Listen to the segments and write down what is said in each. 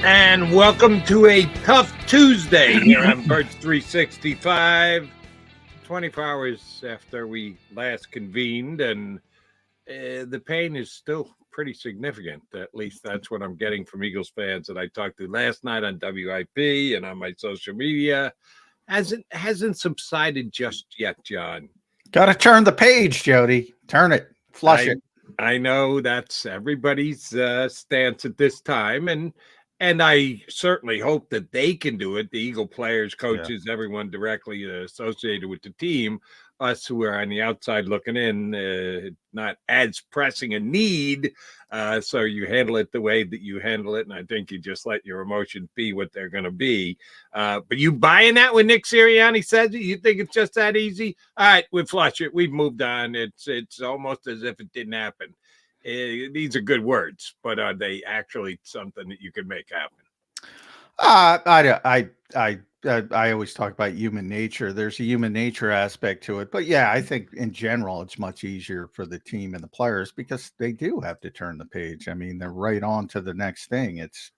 And welcome to a tough Tuesday here on Birds 365. 24 hours after we last convened, and the pain is still pretty significant. At least that's what I'm getting from Eagles fans that I talked to last night on WIP and on my social media. Hasn't subsided just yet, John. Got to turn the page, Jody. Turn it, flush it. I know that's everybody's stance at this time, and I certainly hope that they can do it. The Eagle players, coaches, everyone directly associated with the team. Us who are on the outside looking in, not as pressing a need. So you handle it the way that you handle it, and I think you just let your emotions be what they're going to be. But you buying that when Nick Sirianni says it? You think it's just that easy? All right, we flush it. We've moved on. It's almost as if it didn't happen. These are good words, but are they actually something that you can make happen? I always talk about human nature. There's a human nature aspect to it, but yeah, I think in general it's much easier for the team and the players because they do have to turn the page. I mean, they're right on to the next thing. It's,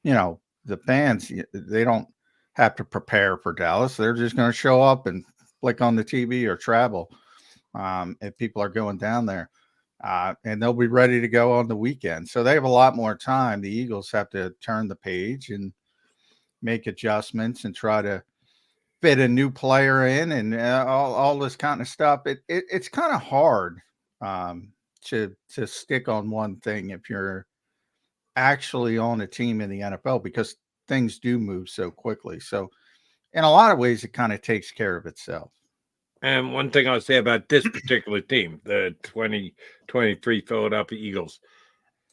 the fans, they don't have to prepare for Dallas. They're just going to show up and flick on the TV or travel if people are going down there. And they'll be ready to go on the weekend. So they have a lot more time. The Eagles have to turn the page and make adjustments and try to fit a new player in and all this kind of stuff. It's kind of hard to stick on one thing if you're actually on a team in the NFL because things do move so quickly. So in a lot of ways, it kind of takes care of itself. And one thing I'll say about this particular team, the 2023 Philadelphia Eagles,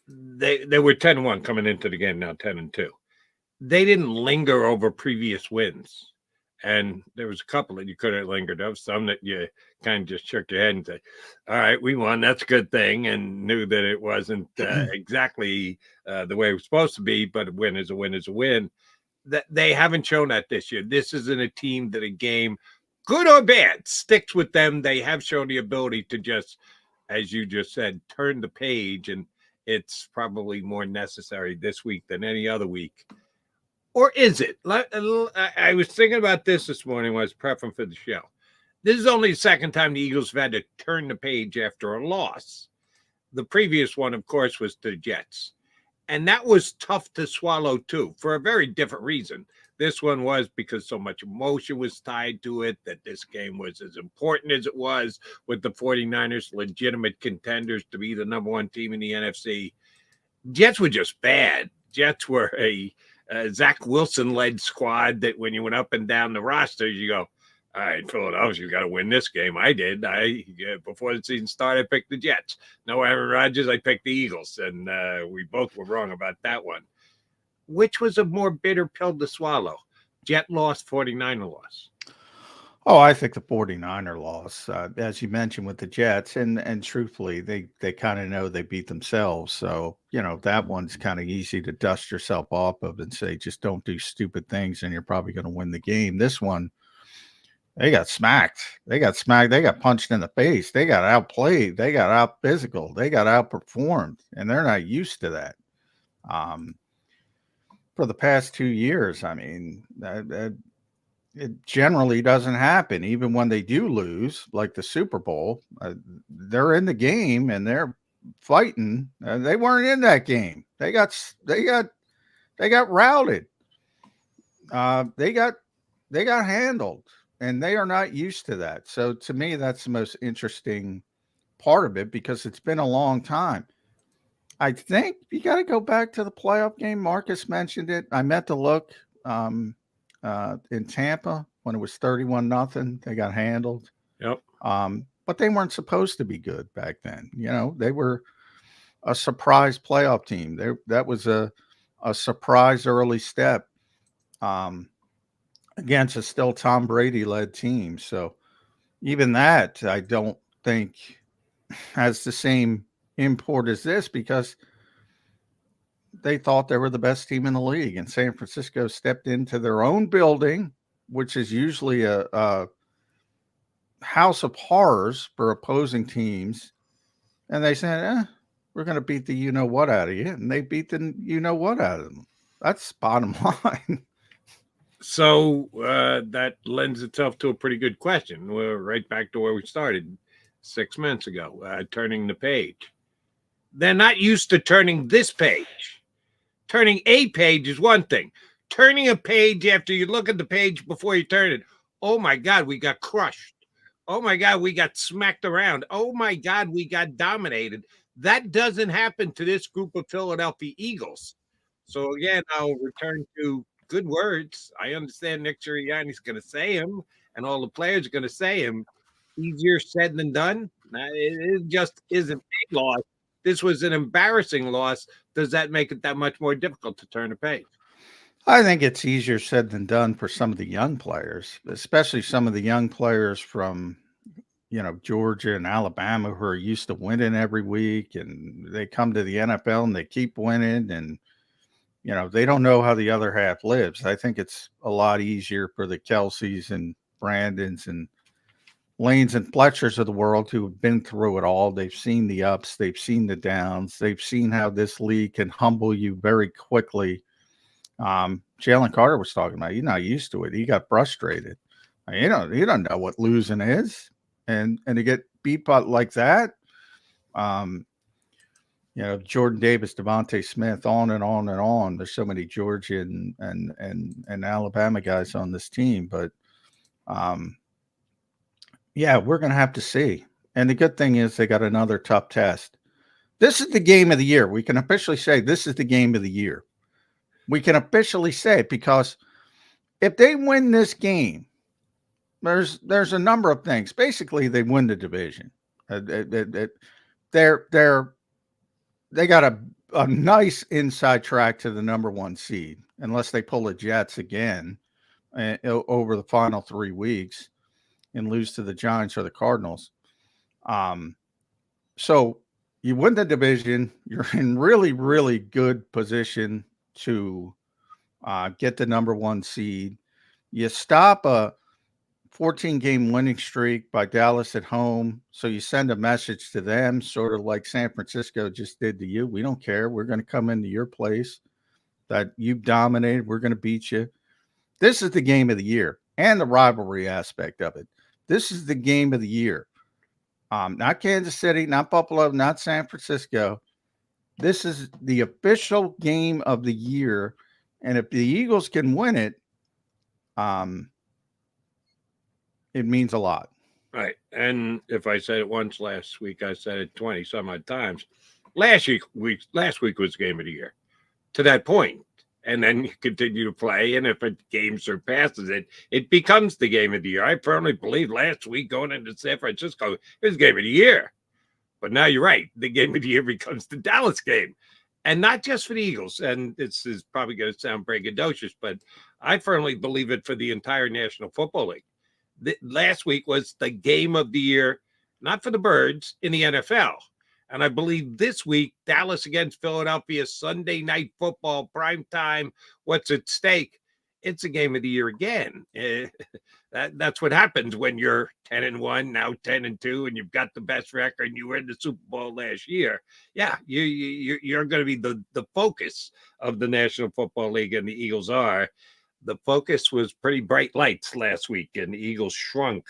they were 10-1 coming into the game, now 10-2. They didn't linger over previous wins. And there was a couple that you could have lingered over, some that you kind of just shook your head and said, all right, we won. That's a good thing. And knew that it wasn't exactly the way it was supposed to be, but a win is a win is a win. That they haven't shown that this year. This isn't a team that a game, good or bad, sticks with them. They have shown the ability to just, as you just said, turn the page. And it's probably more necessary this week than any other week. Or is it? I was thinking about this morning when I was prepping for the show. This is only the second time the Eagles have had to turn the page after a loss. The previous one, of course, was to the Jets. And that was tough to swallow, too, for a very different reason. This one was because so much emotion was tied to it, that this game was as important as it was with the 49ers, legitimate contenders to be the number one team in the NFC. Jets were just bad. Jets were a Zach Wilson-led squad that when you went up and down the roster, you go, all right, Philadelphia, you got to win this game. I did. Before the season started, I picked the Jets. No Aaron Rodgers, I picked the Eagles, and we both were wrong about that one. Which was a more bitter pill to swallow? Jet loss, 49er loss. Oh, I think the 49er loss, as you mentioned with the Jets, and truthfully, they kind of know they beat themselves. So, that one's kind of easy to dust yourself off of and say, just don't do stupid things and you're probably going to win the game. This one, they got smacked. They got punched in the face. They got outplayed. They got out physical. They got outperformed, and they're not used to that. For the past 2 years, I mean, it generally doesn't happen. Even when they do lose, like the Super Bowl, they're in the game and they're fighting. They weren't in that game. They got routed. They got handled, and they are not used to that. So to me, that's the most interesting part of it because it's been a long time. I think you got to go back to the playoff game. Marcus mentioned it. I meant to look. In Tampa when it was 31-0, they got handled. Yep. But they weren't supposed to be good back then. They were a surprise playoff team. That was a surprise early step against a still Tom Brady led team. So even that, I don't think has the same import as this because they thought they were the best team in the league, and San Francisco stepped into their own building, which is usually a house of horrors for opposing teams. And they said, we're going to beat the you-know-what out of you. And they beat the you-know-what out of them. That's bottom line. So that lends itself to a pretty good question. We're right back to where we started 6 months ago, turning the page. They're not used to turning this page. Turning a page is one thing. Turning a page after you look at the page before you turn it, oh my God, we got crushed. Oh my God, we got smacked around. Oh my God, we got dominated. That doesn't happen to this group of Philadelphia Eagles. So again, I'll return to good words. I understand Nick Sirianni's going to say him, and all the players are going to say him. Easier said than done. It just isn't a loss. This was an embarrassing loss. Does that make it that much more difficult to turn a page? I think it's easier said than done for some of the young players, especially some of the young players from, Georgia and Alabama who are used to winning every week, and they come to the NFL and they keep winning, and they don't know how the other half lives. I think it's a lot easier for the Kelseys and Brandons and Lanes and Fletchers of the world who have been through it all. They've seen the ups, they've seen the downs, they've seen how this league can humble you very quickly. Jalen Carter was talking about, he's not used to it. He got frustrated. You don't know what losing is. And to get beat by like that, Jordan Davis, Devontae Smith, on and on and on. There's so many Georgia and Alabama guys on this team, but yeah, we're going to have to see. And the good thing is they got another tough test. This is the game of the year. We can officially say this is the game of the year. We can officially say it because if they win this game, there's a number of things. Basically, they win the division. They got a nice inside track to the number one seed, unless they pull the Jets again over the final 3 weeks and lose to the Giants or the Cardinals. So you win the division, you're in really, really good position to get the number one seed. You stop a 14-game winning streak by Dallas at home. So you send a message to them, sort of like San Francisco just did to you. We don't care. We're going to come into your place that you've dominated. We're going to beat you. This is the game of the year and the rivalry aspect of it. This is the game of the year. Not Kansas City, not Buffalo, not San Francisco. This is the official game of the year. And if the Eagles can win it, it means a lot. Right. And if I said it once last week, I said it 20 some odd times. Last week was the game of the year to that point. And then you continue to play. And if a game surpasses it, it becomes the game of the year. I firmly believe last week going into San Francisco, it was game of the year. But now you're right. The game of the year becomes the Dallas game. And not just for the Eagles. And this is probably going to sound braggadocious, but I firmly believe it for the entire National Football League. Last week was the game of the year, not for the Birds, in the NFL. And I believe this week, Dallas against Philadelphia, Sunday night football, prime time, what's at stake? It's a game of the year again. That's what happens when you're 10-1, now 10-2, and you've got the best record, and you were in the Super Bowl last year. Yeah, you're going to be the focus of the National Football League, and the Eagles are. The focus was pretty bright lights last week, and the Eagles shrunk.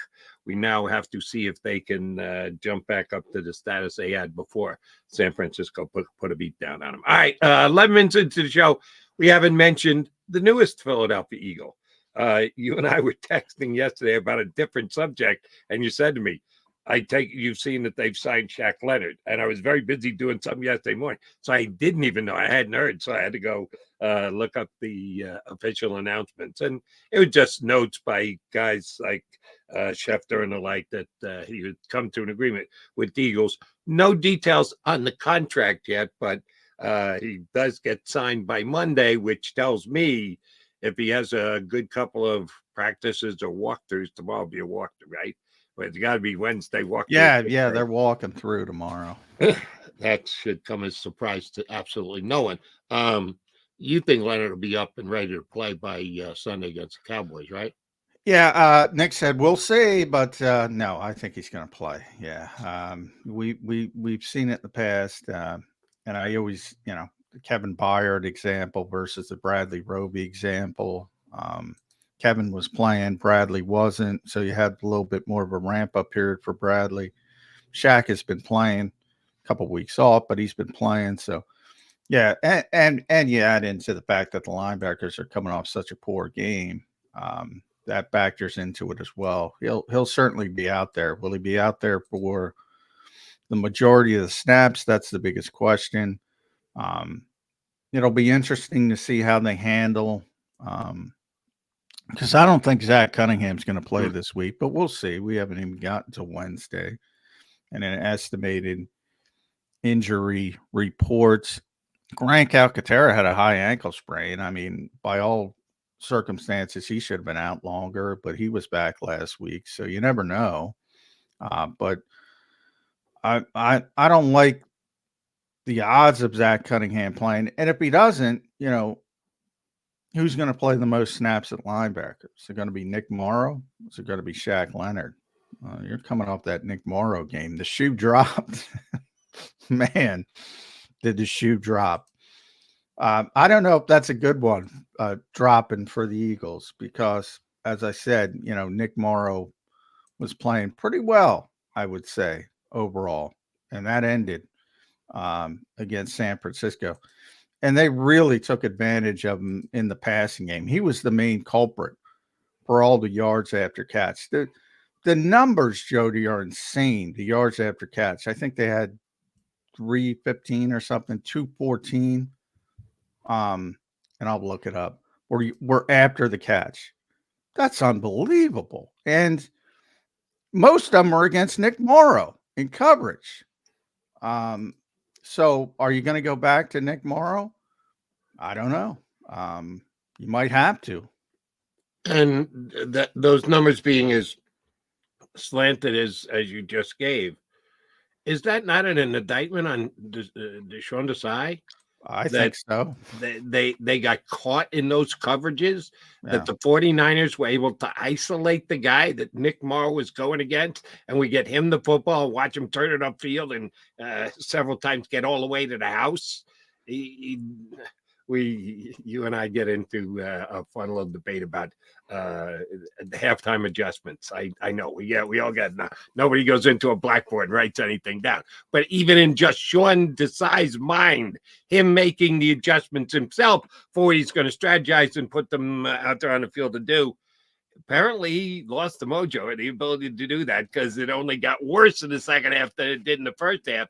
We now have to see if they can jump back up to the status they had before San Francisco put a beat down on them. All right, 11 minutes into the show, we haven't mentioned the newest Philadelphia Eagle. You and I were texting yesterday about a different subject, and you said to me, I take you've seen that they've signed Shaq Leonard, and I was very busy doing something yesterday morning, so I didn't even know. I hadn't heard, so I had to go look up the official announcements, and it was just notes by guys like Schefter and the like that he would come to an agreement with the Eagles. No details on the contract yet, but he does get signed by Monday, which tells me if he has a good couple of practices or walkthroughs, tomorrow will be a walkthrough, right? But it's got to be Wednesday walkthrough. Yeah, they're walking through tomorrow. That should come as a surprise to absolutely no one. You think Leonard will be up and ready to play by Sunday against the Cowboys, right? Yeah, Nick said we'll see, but no, I think he's going to play. Yeah, we've seen it in the past, and I always, Kevin Byard example versus the Bradley Roby example. Kevin was playing, Bradley wasn't, so you had a little bit more of a ramp-up period for Bradley. Shaq has been playing a couple weeks off, but he's been playing. So, yeah, and you add into the fact that the linebackers are coming off such a poor game. That factors into it as well. He'll certainly be out there. Will he be out there for the majority of the snaps? That's the biggest question. It'll be interesting to see how they handle. Because I don't think Zach Cunningham's going to play this week, but we'll see. We haven't even gotten to Wednesday. And an estimated injury reports. Grant Calcaterra had a high ankle sprain. I mean, by all circumstances, he should have been out longer, but he was back last week, so you never know. But I don't like the odds of Zach Cunningham playing. And if he doesn't, who's going to play the most snaps at linebacker? Is it going to be Nick Morrow? Is it going to be Shaq Leonard? You're coming off that Nick Morrow game. The shoe dropped. Man, did the shoe drop. I don't know if that's a good one, dropping for the Eagles, because, as I said, Nick Morrow was playing pretty well, I would say, overall. And that ended against San Francisco. And they really took advantage of him in the passing game. He was the main culprit for all the yards after catch. The numbers, Jody, are insane. The yards after catch. I think they had 315 or something, 214. And I'll look it up. We're after the catch. That's unbelievable. And most of them are against Nick Morrow in coverage. So are you going to go back to Nick Morrow? I don't know. You might have to. And those numbers being as slanted as you just gave, is that not an indictment on Deshaun Desai? I think so. They got caught in those coverages, that the 49ers were able to isolate the guy that Nick Morrow was going against, and we get him the football, watch him turn it upfield, and several times get all the way to the house. You and I get into a fun little debate about the halftime adjustments. I know we all got, nobody goes into a blackboard and writes anything down, but even in just Sean Desai's mind, him making the adjustments himself for what he's going to strategize and put them out there on the field to do, apparently he lost the mojo and the ability to do that, because it only got worse in the second half than it did in the first half.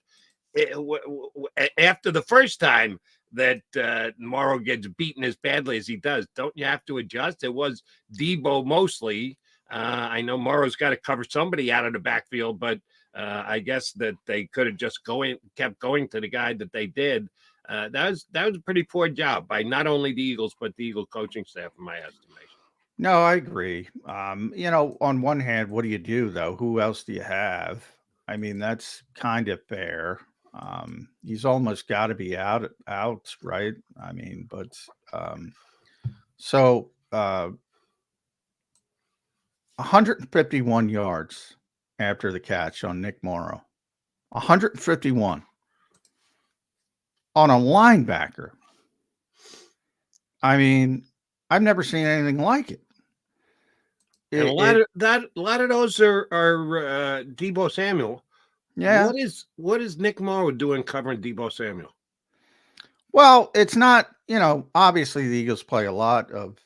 After the first time that Morrow gets beaten as badly as he does, don't you have to adjust? It was Debo mostly. I know Morrow's got to cover somebody out of the backfield, but I guess that they could have just kept going to the guy that they did. That was a pretty poor job by not only the Eagles, but the Eagle coaching staff, in my estimation. No, I agree. On one hand, what do you do, though? Who else do you have? I mean, that's kind of fair. He's almost got to be out, right? I mean, but so 151 yards after the catch on Nick Morrow. 151 on a linebacker. I mean, I've never seen anything like it. And a lot of those are Debo Samuel. Yeah. What is Nick Morrow doing covering Debo Samuel? Well, it's not, obviously the Eagles play a lot of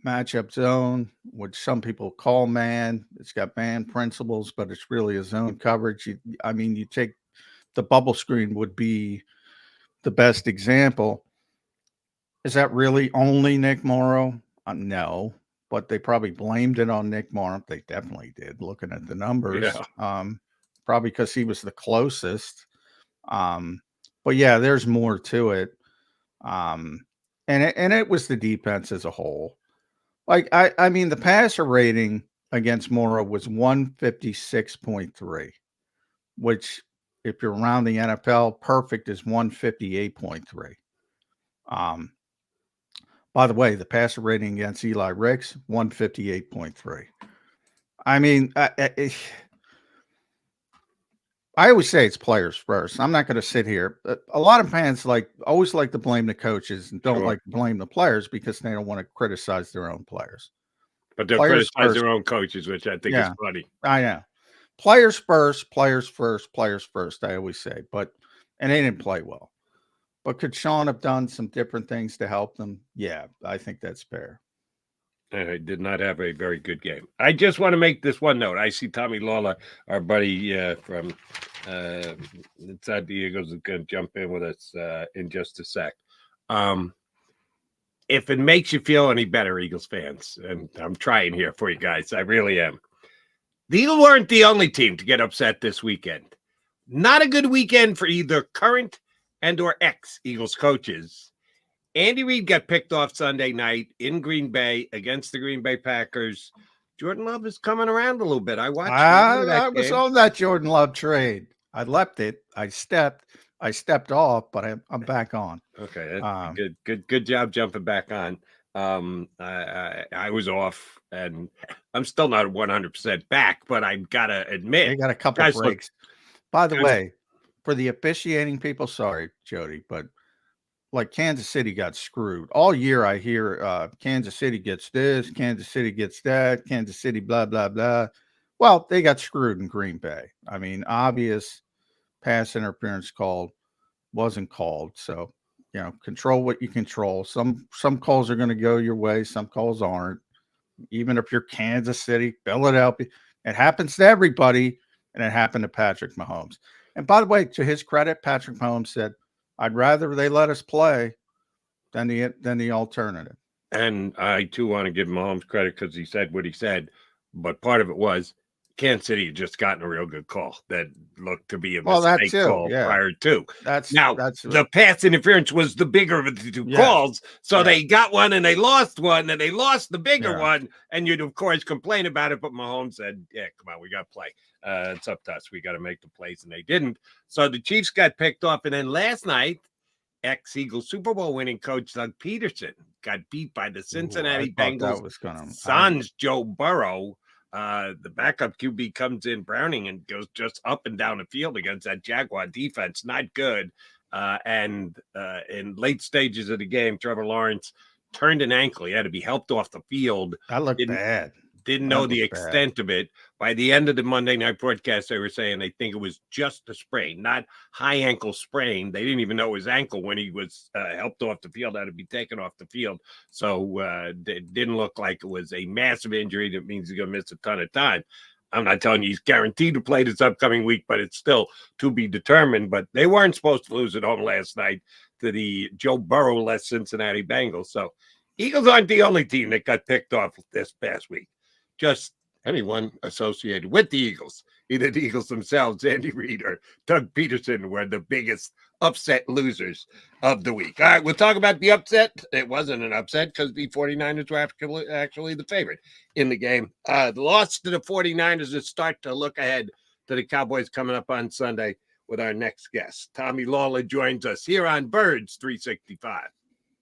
matchup zone, which some people call man. It's got man principles, but it's really a zone coverage. You take the bubble screen would be the best example. Is that really only Nick Morrow? No, but they probably blamed it on Nick Morrow. They definitely did, looking at the numbers. Yeah. Probably because he was the closest. But yeah, there's more to it. And it was the defense as a whole. Like, I mean, the passer rating against Morrow was 156.3, which, if you're around the NFL, perfect is 158.3. By the way, the passer rating against Eli Ricks, 158.3. I mean, I always say it's players first. I'm not going to sit here. A lot of fans always like to blame the coaches and don't Sure. like to blame the players because they don't want to criticize their own players. But they'll Players criticize first. their own coaches, which I think is Yeah, funny. I know. Players first, players first, players first. I always say, and they didn't play well. But could Sean have done some different things to help them? Yeah, I think that's fair. I did not have a very good game. I just want to make this one note. I see Tommy Lawler, our buddy from inside the Eagles, is going to jump in with us in just a sec. If it makes you feel any better, Eagles fans, and I'm trying here for you guys, I really am. The Eagles weren't the only team to get upset this weekend. Not a good weekend for either current and or ex-Eagles coaches. Andy Reid got picked off Sunday night in Green Bay against the Green Bay Packers. Jordan Love is coming around a little bit. I watched. I was on that Jordan Love trade. I left it. I stepped off, but I'm back on. Okay, good job jumping back on. I was off, and I'm still not 100% back, but I gotta admit, they got a couple breaks. By the way, for the officiating people, sorry, Jody, but like Kansas City got screwed all year. I hear Kansas City gets this, Kansas City gets that, Kansas City blah blah blah. Well, they got screwed in Green Bay. I mean, obvious pass interference wasn't called. So control what you control. Some calls are going to go your way, some calls aren't. Even if you're Kansas City, Philadelphia, it happens to everybody, and it happened to Patrick Mahomes. And by the way, to his credit, Patrick Mahomes said, I'd rather they let us play than the alternative. And I too want to give Mahomes credit because he said what he said, but part of it was Kansas City had just gotten a real good call that looked to be a mistake call prior to. The pass interference was the bigger of the two calls, so they got one and they lost one, and they lost the bigger one, and you'd of course complain about it, but Mahomes said, "Yeah, come on, we got to play. It's up to us. We got to make the plays," and they didn't. So the Chiefs got picked off, and then last night, ex-Eagles Super Bowl winning coach Doug Peterson got beat by the Cincinnati Bengals. Sans Joe Burrow. The backup QB comes in, Browning, and goes just up and down the field against that Jaguar defense. Not good. And in late stages of the game, Trevor Lawrence turned an ankle. He had to be helped off the field. That looked bad. Didn't know the extent of it. By the end of the Monday night broadcast, they were saying they think it was just a sprain, not high ankle sprain. They didn't even know his ankle when he was helped off the field, had to be taken off the field. So it didn't look like it was a massive injury. That means he's going to miss a ton of time. I'm not telling you he's guaranteed to play this upcoming week, but it's still to be determined. But they weren't supposed to lose at home last night to the Joe Burrow-less Cincinnati Bengals. So Eagles aren't the only team that got picked off this past week. Just anyone associated with the Eagles, either the Eagles themselves, Andy Reid, or Doug Peterson, were the biggest upset losers of the week. All right, we'll talk about the upset. It wasn't an upset because the 49ers were actually the favorite in the game. The loss to the 49ers is start to look ahead to the Cowboys coming up on Sunday with our next guest. Tommy Lawler joins us here on Birds 365.